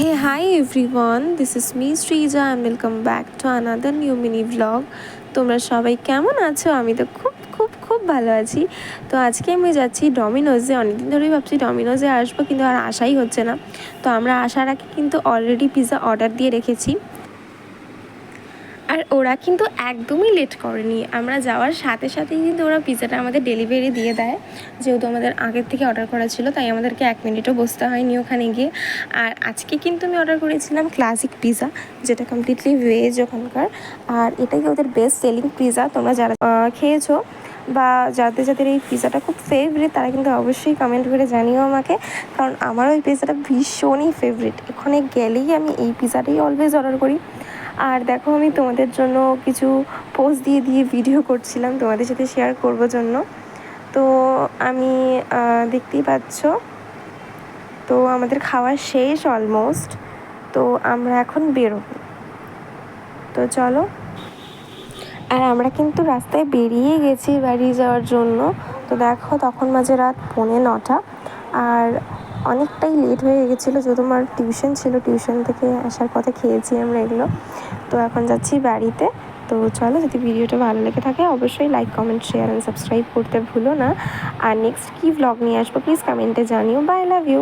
Hey, hi everyone, this is me Srija and welcome back to another new mini vlog. তোমরা সবাই কেমন আছো? আমি তো খুব ভালো আছি। তো আজকে আমি যাচ্ছি ডমিনোজে। অনেকদিন ধরেই ভাবছি ডমিনোজে আসবো, কিন্তু আর আসাই হচ্ছে না। তো আমরা আসার আগে কিন্তু অলরেডি পিৎজা অর্ডার দিয়ে রেখেছি, আর ওরা কিন্তু একদমই লেট করেনি। আমরা যাওয়ার সাথে সাথেই কিন্তু ওরা পিৎজাটা আমাদের ডেলিভারি দিয়ে দেয়। যেহেতু আমাদের আগের থেকে অর্ডার করা ছিল, তাই আমাদেরকে 1 মিনিটও বসতে হয়নি ওখানে গিয়ে। আর আজকে কিন্তু আমি অর্ডার করেছিলাম ক্লাসিক পিৎজা, যেটা কমপ্লিটলি ভেজ ওখানকার। আর এটাই ওদের বেস্ট সেলিং পিৎজা। তোমরা যারা খেয়েছো বা যাদের এই পিৎজাটা খুব ফেভারিট, তারা কিন্তু অবশ্যই কমেন্ট করে জানিও আমাকে, কারণ আমারও এই পিৎজাটা ভীষণই ফেভারিট। এখানে গেলেই আমি এই পিৎজাটাই অলওয়েজ অর্ডার করি। আর দেখো, আমি তোমাদের জন্য কিছু পোস্ট দিয়ে ভিডিও করছিলাম তোমাদের সাথে শেয়ার করবো জন্য। তো আমি দেখতেই পাচ্ছ, তো আমাদের খাওয়া শেষ অলমোস্ট। তো আমরা এখন বেরোবো, তো চলো। আর আমরা কিন্তু রাস্তায় বেরিয়ে গেছি বাড়ি যাওয়ার জন্য। তো দেখো, তখন মাঝে রাত 9:45, আর অনেকটাই লেট হয়ে গেছিলো, যেহেতু আমার টিউশন ছিল। টিউশন থেকে আসার পথে খেয়েছি আমরা এগুলো। তো এখন যাচ্ছি বাড়িতে। তো চলো, যদি ভিডিওটা ভালো লেগে থাকে অবশ্যই like, comment, share and subscribe করতে ভুলো না। আর নেক্সট কী ভ্লগ নিয়ে আসবো প্লিজ কমেন্টে জানিও। Bye, love you.